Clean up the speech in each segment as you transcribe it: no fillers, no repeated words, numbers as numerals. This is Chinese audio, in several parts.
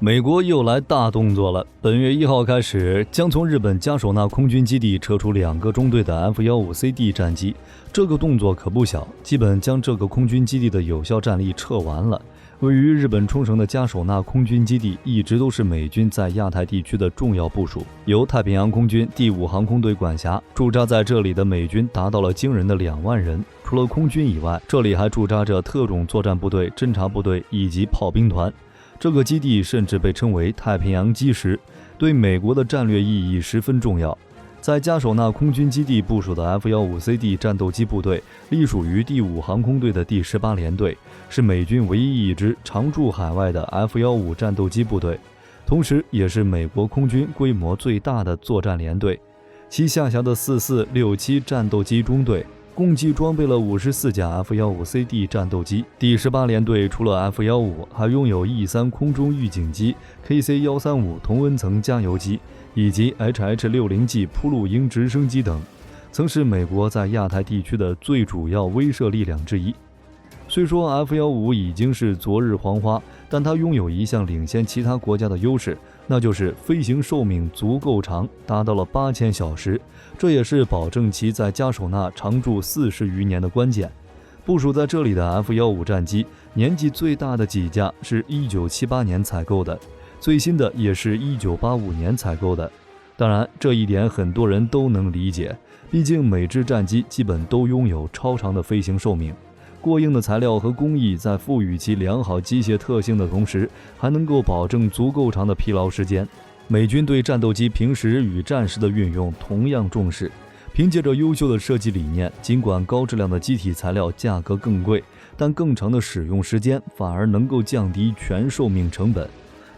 美国又来大动作了。本月1号开始，将从日本加手纳空军基地撤出2个中队的 F-15CD 战机。这个动作可不小，基本将这个空军基地的有效战力撤完了。位于日本冲绳的加手纳空军基地一直都是美军在亚太地区的重要部署，由太平洋空军第5航空队管辖。驻扎在这里的美军达到了惊人的2万人。除了空军以外，这里还驻扎着特种作战部队、侦察部队以及炮兵团。这个基地甚至被称为太平洋基石，对美国的战略意义十分重要。在加手纳空军基地部署的 F-15CD 战斗机部队隶属于第5航空队的第18联队，是美军唯一一支常驻海外的 F-15战斗机部队，同时也是美国空军规模最大的作战联队。其下辖的44、67战斗机中队共计装备了54架 F-15CD 战斗机。第18联队除了 F-15，还拥有 E-3 空中预警机、KC-135 同温层加油机以及 HH-60G 铺路鹰直升机等，曾是美国在亚太地区的最主要威慑力量之一。虽说 F-15已经是昨日黄花，但它拥有一项领先其他国家的优势，那就是飞行寿命足够长，达到了8000小时，这也是保证其在加手纳常驻40余年的关键。部署在这里的 F-15战机，年纪最大的几架是1978年采购的，最新的也是1985年采购的。当然，这一点很多人都能理解，毕竟每支战机基本都拥有超长的飞行寿命。过硬的材料和工艺在赋予其良好机械特性的同时，还能够保证足够长的疲劳时间。美军对战斗机平时与战时的运用同样重视，凭借着优秀的设计理念，尽管高质量的机体材料价格更贵，但更长的使用时间反而能够降低全寿命成本。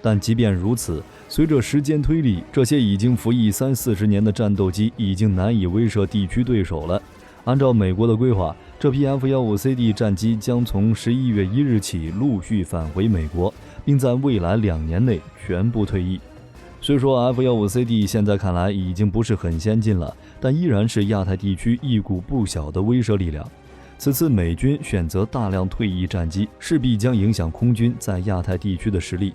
但即便如此，随着时间推理，这些已经服役30-40年的战斗机已经难以威慑地区对手了。按照美国的规划，这批 F-15CD 战机将从11月1日起陆续返回美国，并在未来2年内全部退役。虽说 F-15CD 现在看来已经不是很先进了，但依然是亚太地区一股不小的威慑力量。此次美军选择大量退役战机，势必将影响空军在亚太地区的实力。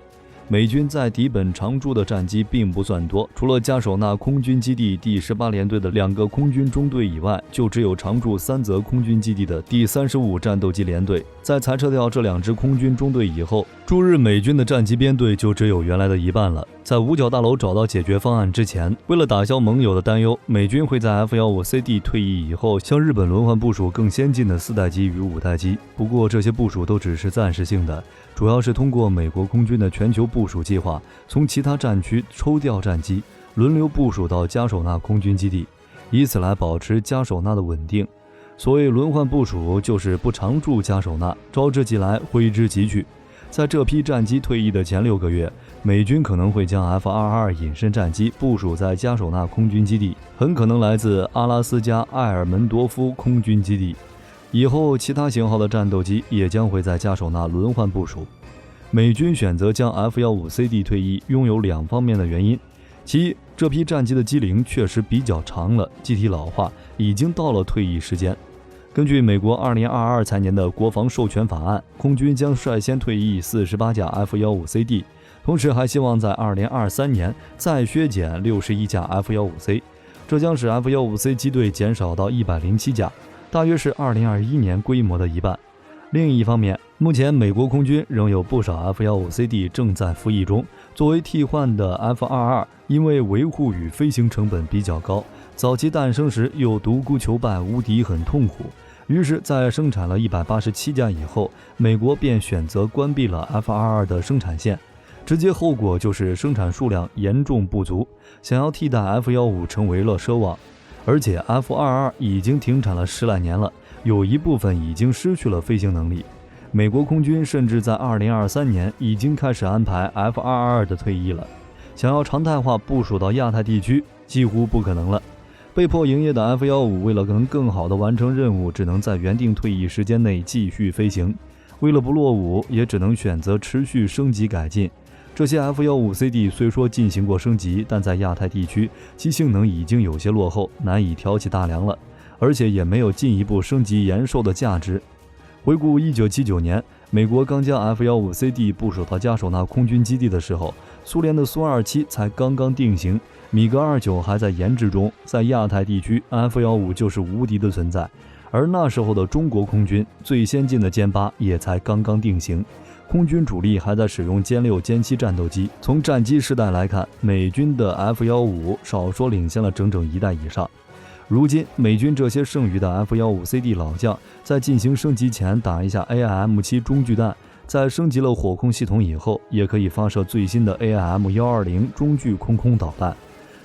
美军在敌本常驻的战机并不算多，除了加手纳空军基地第18联队的2个空军中队以外，就只有常驻3则空军基地的第35战斗机联队。在裁撤掉这2支空军中队以后，驻日美军的战机编队就只有原来的一半了。在五角大楼找到解决方案之前，为了打消盟友的担忧，美军会在 F-15CD 退役以后向日本轮换部署更先进的4代机与5代机。不过这些部署都只是暂时性的，主要是通过美国空军的全球部署计划，从其他战区抽调战机，轮流部署到加手纳空军基地，以此来保持加手纳的稳定。所谓轮换部署，就是不常驻加手纳，招之即来，挥之即去。在这批战机退役的前6个月，美军可能会将 F-22隐身战机部署在加手纳空军基地，很可能来自阿拉斯加埃尔门多夫空军基地。以后其他型号的战斗机也将会在加手纳轮换部署。美军选择将 F-15CD 退役，拥有2方面的原因。其一，这批战机的机龄确实比较长了，机体老化已经到了退役时间。根据美国2022财年的国防授权法案，空军将率先退役48架 F-15CD， 同时还希望在2023年再削减61架 F-15C， 这将使 F-15C 机队减少到107架，大约是2021年规模的一半。另一方面，目前美国空军仍有不少 F-15CD 正在服役中，作为替换的 F-22， 因为维护与飞行成本比较高，早期诞生时又独孤求败无敌，很痛苦。于是在生产了187架以后，美国便选择关闭了 F-22 的生产线，直接后果就是生产数量严重不足，想要替代 F-15成为了奢望。而且 F-22 已经停产了10来年了，有一部分已经失去了飞行能力。美国空军甚至在2023年已经开始安排 F-22 的退役了，想要常态化部署到亚太地区几乎不可能了。被迫营业的 F-15为了能更好地完成任务，只能在原定退役时间内继续飞行，为了不落伍，也只能选择持续升级改进。这些 F-15CD 虽说进行过升级，但在亚太地区其性能已经有些落后，难以挑起大梁了，而且也没有进一步升级延寿的价值。回顾1979年美国刚将 F-15CD 部署到加手纳空军基地的时候，苏联的苏27才刚刚定型，米格29还在研制中，在亚太地区 F-15就是无敌的存在。而那时候的中国空军最先进的歼8也才刚刚定型，空军主力还在使用歼6、歼7战斗机。从战机世代来看，美军的 F-15少说领先了整整1代以上。如今美军这些剩余的 F-15CD 老将在进行升级前打一下 AIM-7 中距弹，在升级了火控系统以后，也可以发射最新的 AIM-120 中距空空导弹。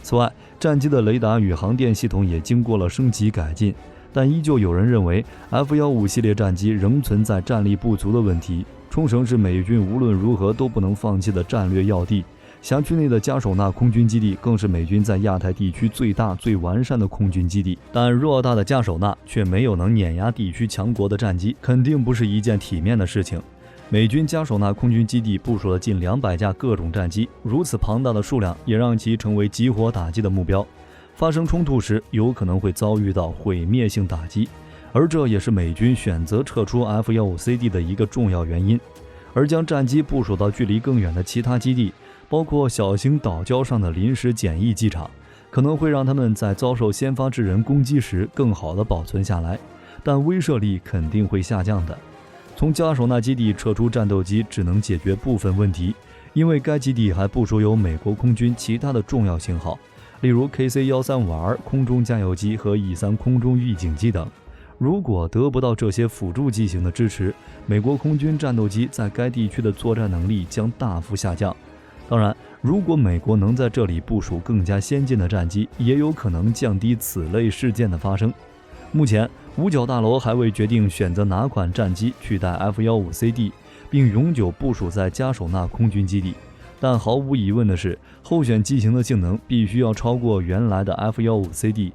此外，战机的雷达与航电系统也经过了升级改进，但依旧有人认为 F-15系列战机仍存在战力不足的问题。冲绳是美军无论如何都不能放弃的战略要地，辖区内的加手纳空军基地更是美军在亚太地区最大最完善的空军基地。但偌大的加手纳却没有能碾压地区强国的战机，肯定不是一件体面的事情。美军加手纳空军基地部署了近200架各种战机，如此庞大的数量也让其成为集火打击的目标。发生冲突时，有可能会遭遇到毁灭性打击，而这也是美军选择撤出 F-15CD 的一个重要原因。而将战机部署到距离更远的其他基地，包括小型岛礁上的临时简易机场，可能会让他们在遭受先发制人攻击时更好地保存下来，但威慑力肯定会下降的。从加手纳基地撤出战斗机只能解决部分问题，因为该基地还部署有美国空军其他的重要型号，例如 KC-135R 空中加油机和 E-3 空中预警机等。如果得不到这些辅助机型的支持，美国空军战斗机在该地区的作战能力将大幅下降。当然，如果美国能在这里部署更加先进的战机，也有可能降低此类事件的发生。目前，五角大楼还未决定选择哪款战机取代 F-15CD， 并永久部署在加手纳空军基地。但毫无疑问的是，候选机型的性能必须要超过原来的 F-15CD。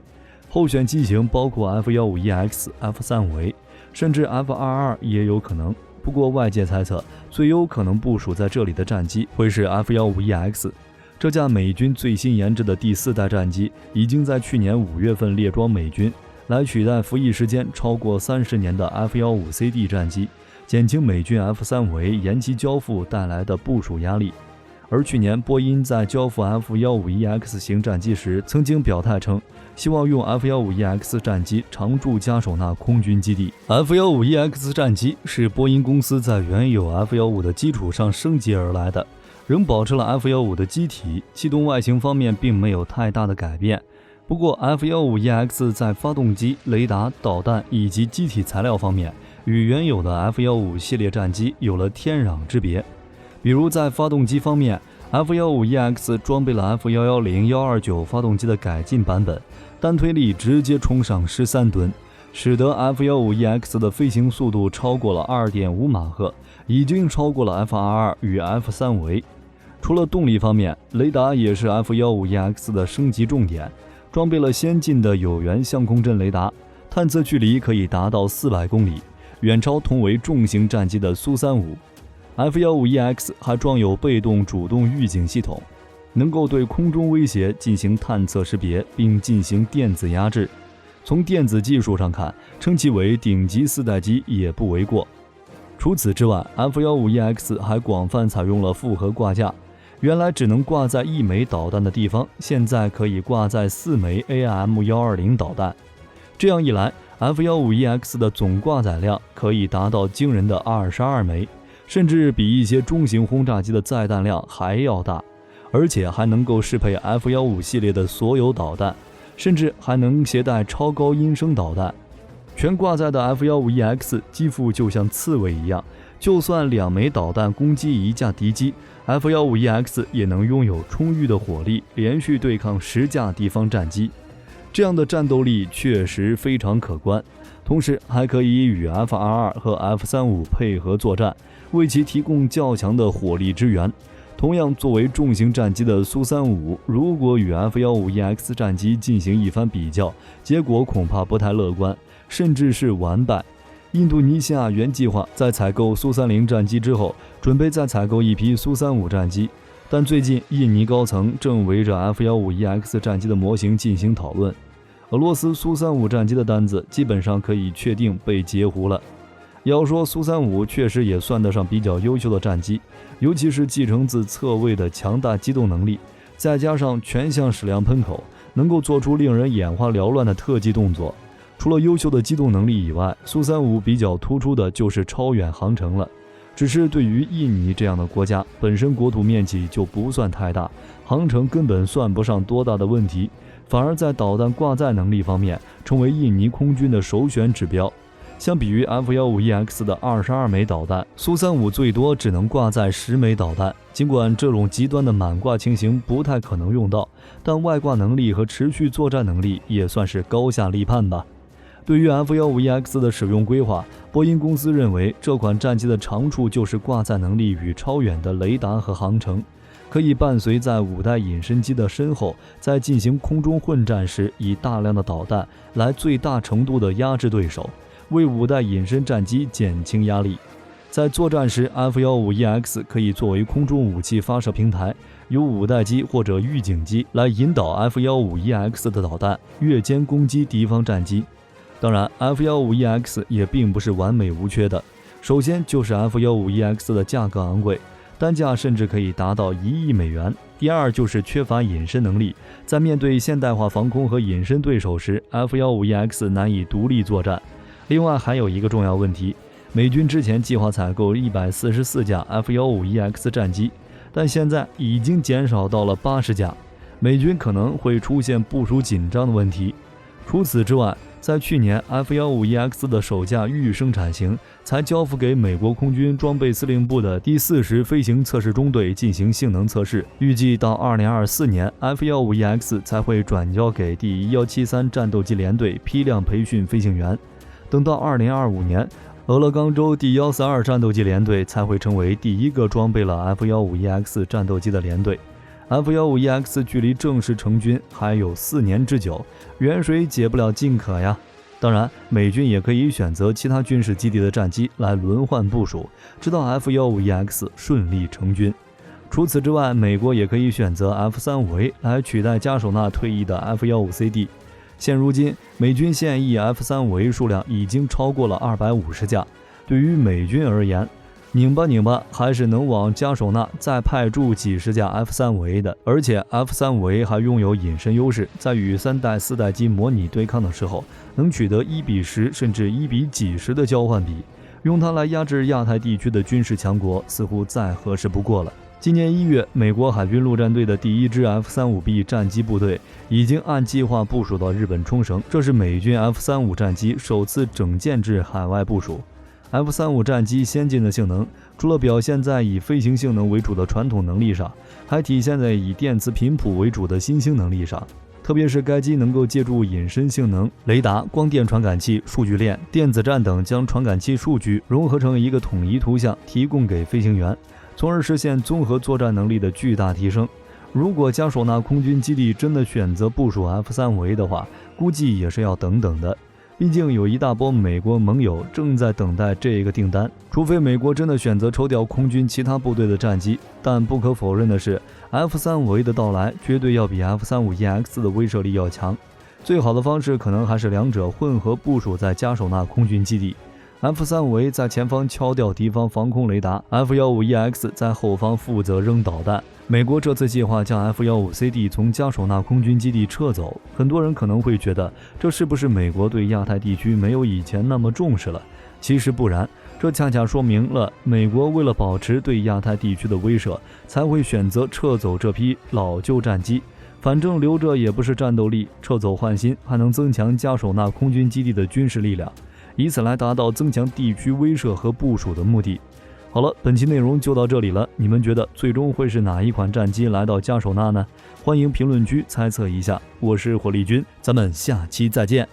候选机型包括 F-15EX、F-35A， 甚至 F-22也有可能。不过外界猜测，最有可能部署在这里的战机会是 F-15EX。这架美军最新研制的第4代战机已经在去年5月份列装美军，来取代服役时间超过30年的 F-15CD 战机，减轻美军 F-35A 延期交付带来的部署压力。而去年波音在交付 F-15EX 型战机时曾经表态称，希望用 F-15EX 战机常驻加手纳空军基地。F-15EX 战机是波音公司在原有 F-15的基础上升级而来的，仍保持了 F-15的机体，气动外形方面并没有太大的改变。不过 F-15EX 在发动机、雷达、导弹以及机体材料方面，与原有的 F-15系列战机有了天壤之别。比如在发动机方面， F-15EX 装备了 F-110-129 发动机的改进版本，单推力直接冲上13吨，使得 F-15EX 的飞行速度超过了 2.5 马赫，已经超过了 F-22与 F-35A。 除了动力方面，雷达也是 F-15EX 的升级重点，装备了先进的有源相控阵雷达，探测距离可以达到400公里，远超同为重型战机的苏35。F-15EX 还装有被动主动预警系统，能够对空中威胁进行探测识别，并进行电子压制。从电子技术上看，称其为顶级4代机也不为过。除此之外， F-15EX 还广泛采用了复合挂架，原来只能挂在1枚导弹的地方，现在可以挂在4枚 AIM-120 导弹。这样一来， F-15EX 的总挂载量可以达到惊人的22枚，甚至比一些中型轰炸机的载弹量还要大，而且还能够适配 F-15系列的所有导弹，甚至还能携带超高音声导弹。全挂载的 F-15EX 机腹就像刺猬一样，就算2枚导弹攻击一架敌机， F-15EX 也能拥有充裕的火力，连续对抗10架敌方战机。这样的战斗力确实非常可观，同时还可以与 F-22和 F-35配合作战，为其提供较强的火力支援。同样作为重型战机的苏35，如果与 F-15EX 战机进行一番比较，结果恐怕不太乐观，甚至是完败。印度尼西亚原计划在采购苏30战机之后，准备再采购一批苏35战机，但最近印尼高层正围着 F-15EX 战机的模型进行讨论。俄罗斯苏35战机的单子基本上可以确定被截胡了。要说苏35确实也算得上比较优秀的战机，尤其是继承自侧卫的强大机动能力，再加上全向矢量喷口，能够做出令人眼花缭乱的特技动作。除了优秀的机动能力以外，苏35比较突出的就是超远航程了。只是对于印尼这样的国家，本身国土面积就不算太大，航程根本算不上多大的问题，反而在导弹挂载能力方面成为印尼空军的首选指标。相比于 F-15EX 的22枚导弹，苏35最多只能挂载10枚导弹。尽管这种极端的满挂情形不太可能用到，但外挂能力和持续作战能力也算是高下立判吧。对于 F-15EX 的使用规划，波音公司认为这款战机的长处就是挂载能力与超远的雷达和航程，可以伴随在5代隐身机的身后，在进行空中混战时，以大量的导弹来最大程度的压制对手，为5代隐身战机减轻压力。在作战时， F-15EX 可以作为空中武器发射平台，由5代机或者预警机来引导 F-15EX 的导弹越肩攻击敌方战机。当然 F-15EX 也并不是完美无缺的，首先就是 F-15EX 的价格昂贵，单价甚至可以达到1亿美元。第二就是缺乏隐身能力，在面对现代化防空和隐身对手时， F-15EX 难以独立作战。另外还有一个重要问题，美军之前计划采购144架 F-15EX 战机，但现在已经减少到了80架，美军可能会出现部署紧张的问题。除此之外，在去年 F-15EX 的首架预生产型才交付给美国空军装备司令部的第40飞行测试中队进行性能测试，预计到2024年 F-15EX 才会转交给第173战斗机联队批量培训飞行员。等到2025年，俄勒冈州第142战斗机联队才会成为第一个装备了 F-15EX 战斗机的联队。F-15EX 距离正式成军还有4年之久，远水解不了近渴呀。当然，美军也可以选择其他军事基地的战机来轮换部署，直到 F-15EX 顺利成军。除此之外，美国也可以选择 F-35A 来取代加手纳退役的 F-15CD。现如今，美军现役 F-35A 数量已经超过了250架，对于美军而言，拧巴拧巴还是能往加手纳再派驻几十架 F-35A 的，而且 F-35A 还拥有隐身优势，在与3代、4代机模拟对抗的时候，能取得1:10甚至1比几十的交换比，用它来压制亚太地区的军事强国，似乎再合适不过了。今年1月，美国海军陆战队的第1支 F-35B 战机部队已经按计划部署到日本冲绳，这是美军 F-35战机首次整舰至海外部署。F-35战机先进的性能，除了表现在以飞行性能为主的传统能力上，还体现在以电磁频谱为主的新兴能力上。特别是该机能够借助隐身性能、雷达、光电传感器、数据链、电子战等，将传感器数据融合成一个统一图像，提供给飞行员，从而实现综合作战能力的巨大提升。如果加索纳空军基地真的选择部署 F-35A 的话，估计也是要等等的。毕竟有一大波美国盟友正在等待这个订单，除非美国真的选择抽调空军其他部队的战机。但不可否认的是， F-35A 的到来绝对要比 F-35EX 的威慑力要强。最好的方式可能还是两者混合部署在加手纳空军基地， F-35A 在前方敲掉敌方防空雷达， F-15EX 在后方负责扔导弹。美国这次计划将 F-15CD 从加手纳空军基地撤走，很多人可能会觉得这是不是美国对亚太地区没有以前那么重视了？其实不然，这恰恰说明了美国为了保持对亚太地区的威慑，才会选择撤走这批老旧战机。反正留着也不是战斗力，撤走换新还能增强加手纳空军基地的军事力量，以此来达到增强地区威慑和部署的目的。好了，本期内容就到这里了，你们觉得最终会是哪一款战机来到加手纳呢？欢迎评论区猜测一下。我是火力军，咱们下期再见。